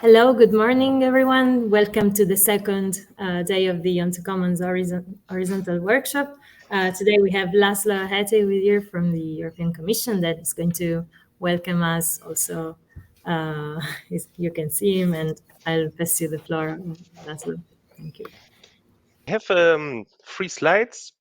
Hello, good morning, everyone. Welcome to the second day of the OntoCommons Horizontal Workshop. Today we have Laszlo Hetey with you from the European Commission that is going to welcome us also. You can see him, and I'll pass you the floor, Laszlo. Thank you. I have 3 slides.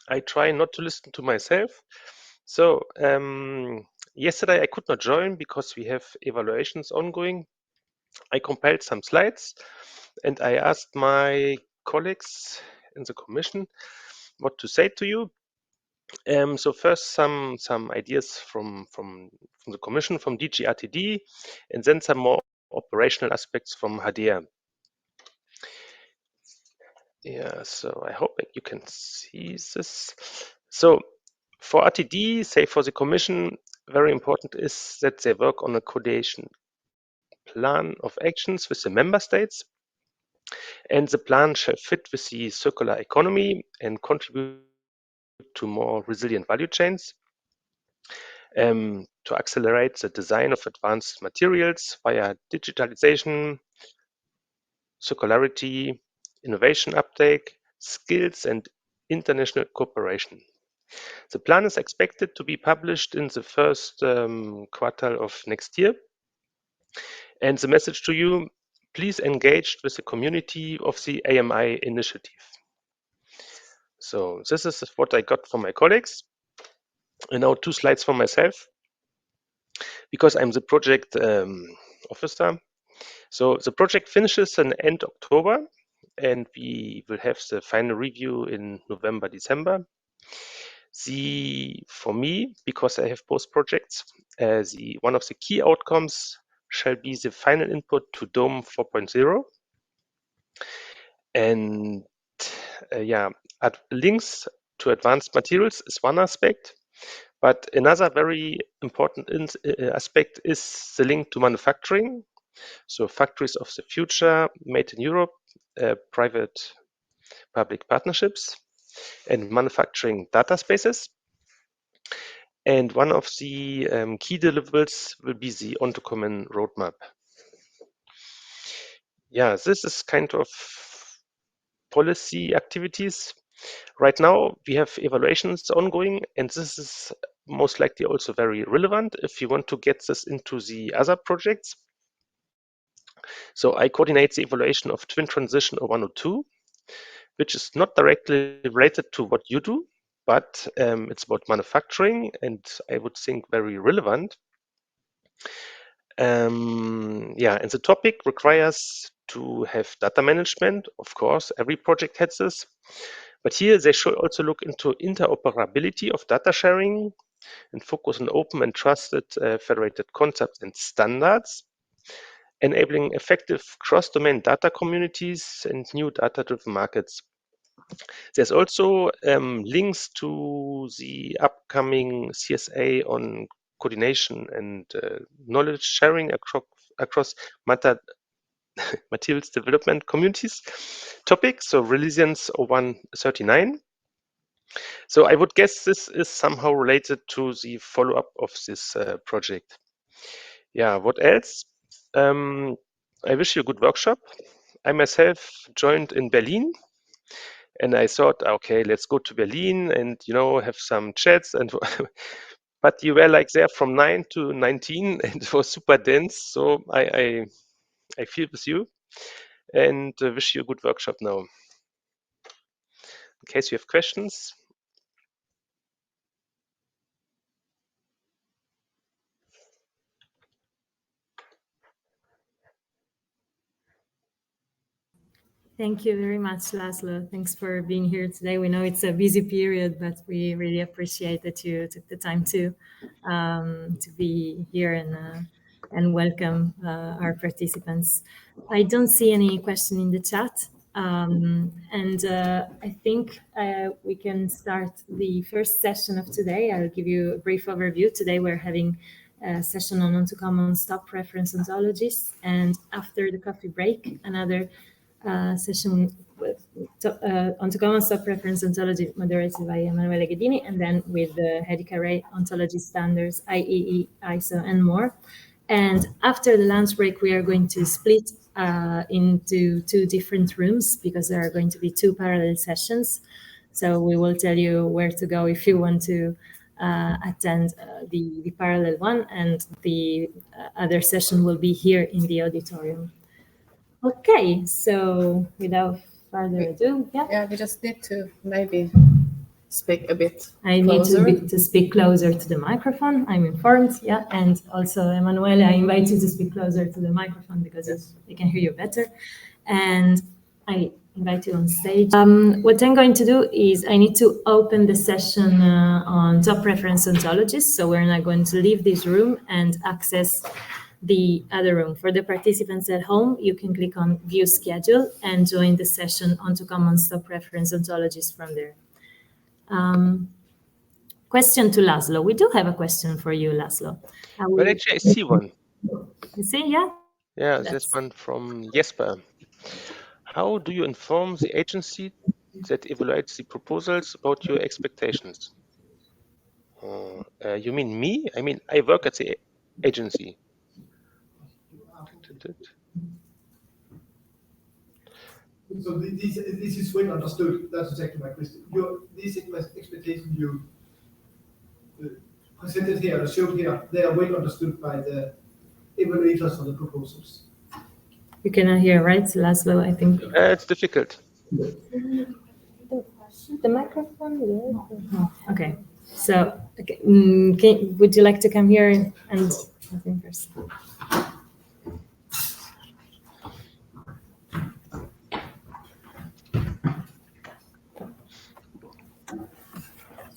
I try not to listen to myself. So yesterday I could not join because we have evaluations ongoing. I compiled some slides and I asked my colleagues in the commission what to say to you. So first some ideas from the commission, from DG RTD, and then some more operational aspects from HDR. Yeah, so I hope you can see this. So for RTD, say for the Commission, very important is that they work on a coordination plan of actions with the member states. And the plan shall fit with the circular economy and contribute to more resilient value chains. To accelerate the design of advanced materials via digitalization, circularity, innovation uptake, skills, and international cooperation. The plan is expected to be published in the first quarter of next year. And the message to you, please engage with the community of the AMI initiative. So this is what I got from my colleagues. And now 2 slides for myself, because I'm the project officer. So the project finishes in end October, and we will have the final review in November, December. For me, because I have both projects, one of the key outcomes shall be the final input to DOME 4.0. And links to advanced materials is one aspect, but another very important aspect is the link to manufacturing. So factories of the future, made in Europe, private-public partnerships, and manufacturing data spaces. And one of the key deliverables will be the OntoCommons roadmap. Yeah, this is kind of policy activities. Right now, we have evaluations ongoing, and this is most likely also very relevant if you want to get this into the other projects. So I coordinate the evaluation of Twin Transition 0102, which is not directly related to what you do, but it's about manufacturing, and I would think very relevant. And the topic requires to have data management. Of course, every project has this. But here they should also look into interoperability of data sharing and focus on open and trusted federated concepts and standards, enabling effective cross-domain data communities and new data-driven markets. There's also links to the upcoming CSA on coordination and knowledge sharing across materials development communities topic, so Resilience 0139. So I would guess this is somehow related to the follow-up of this project. Yeah, what else? I wish you a good workshop. I myself joined in Berlin, and I thought, okay, let's go to Berlin and have some chats. And but you were like there from 9 to 19, and it was super dense. So I feel with you, and wish you a good workshop now. In case you have questions. Thank you very much, Laszlo. Thanks for being here today. We know it's a busy period, but we really appreciate that you took the time to be here and welcome our participants. I don't see any question in the chat, and I think we can start the first session of today. I'll give you a brief overview. Today we're having a session on OntoCommons top reference ontologies, and after the coffee break, another session with OntoCommons sub-reference ontology moderated by Emanuele Ghedini, and then with the Hedic Array ontology standards, IEE, ISO, and more. And after the lunch break, we are going to split into 2 different rooms because there are going to be 2 parallel sessions. So we will tell you where to go if you want to attend the parallel one, and the other session will be here in the auditorium. Okay, so without further ado, Yeah, we just need to maybe speak a bit I closer. need to speak closer to the microphone, I'm informed, yeah. And also, Emanuele, I invite you to speak closer to the microphone because we can hear you better. And I invite you on stage. What I'm going to do is I need to open the session on top reference ontologies. So we're not going to leave this room and access the other room. For the participants at home, you can click on View Schedule and join the session OntoCommons top reference ontologies from there. Question to Laszlo. We do have a question for you, Laszlo. Well, actually, I see one. You see, yeah? Yeah, this one from Jesper. How do you inform the agency that evaluates the proposals about your expectations? You mean me? I mean, I work at the agency. So this is well understood. That's exactly my question. These expectations you presented here, or showed here, they are well understood by the evaluators of the proposals. You cannot hear, right, Laszlo? I think. It's difficult. The microphone? Yeah. Okay. So, okay. Would you like to come here and I think first?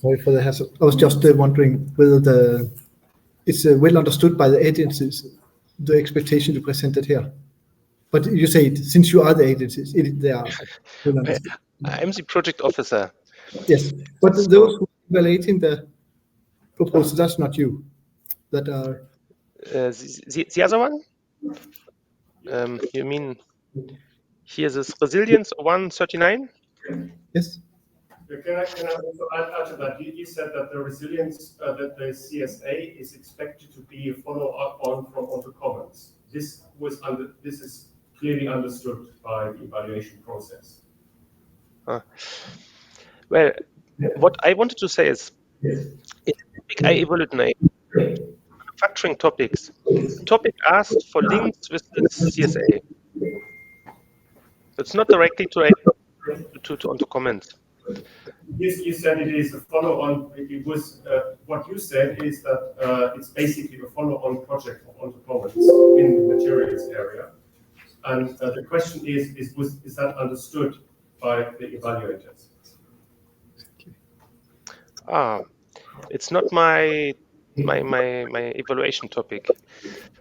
Sorry for the hassle. I was just wondering whether it's well understood by the agencies, the expectation you presented here. But you say since you are the agencies, they are well understood. I'm the project officer. Yes, but those who are evaluating the proposal, that's not you. That are the other one? You mean here's this resilience 139? yes. Can I also add to that? You said that the resilience, that the CSA is expected to be a follow-up on from OntoCommons. This is clearly understood by the evaluation process. Well, what I wanted to say is, I evaluate manufacturing topics. The topic asked for links with the CSA. It's not directly to OntoCommons. You said it is a follow-on. It was what you said is that it's basically a follow-on project of OntoCommons in the materials area. And the question is that understood by the evaluators? It's not my evaluation topic.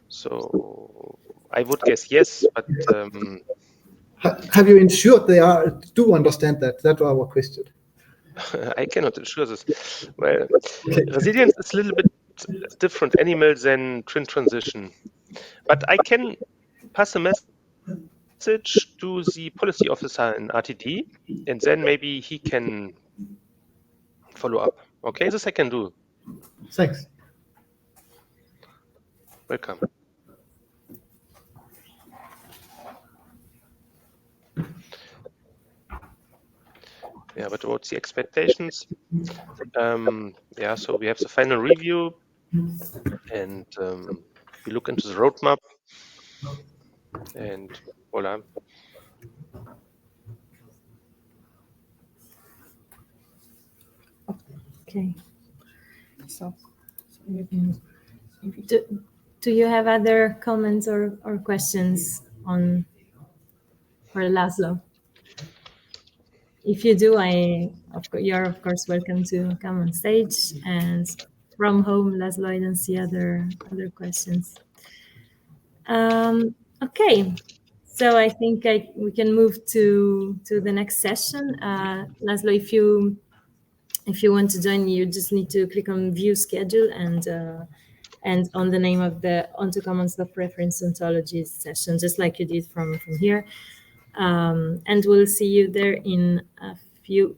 So I would guess yes, but Have you ensured they do understand that? That's our question. I cannot ensure this. Well, resilience is a little bit different animal than twin transition, but I can pass a message to the policy officer in RTD, and then maybe he can follow up. Okay, this I can do. Thanks. Welcome. Yeah, but about the expectations, yeah, so we have the final review, and we look into the roadmap, and voila. Okay. So do you have other comments or questions on for Laszlo? If you do, you're of course welcome to come on stage. And from home, Laszlo, I don't see other questions. Okay, so I think we can move to the next session. Laszlo, if you want to join, you just need to click on View Schedule and on the name of the OntoCommons Reference Ontologies session, just like you did from here. And we'll see you there in a few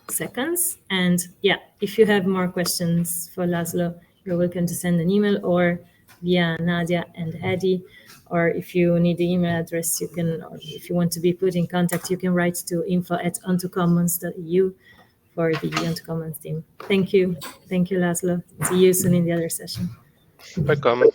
seconds. And yeah, if you have more questions for Laszlo, you're welcome to send an email or via Nadia and Eddie. Or if you need the email address, you can, or if you want to be put in contact, you can write to info@ontocommons.eu for the OntoCommons team. Thank you. Thank you, Laszlo. See you soon in the other session. Welcome.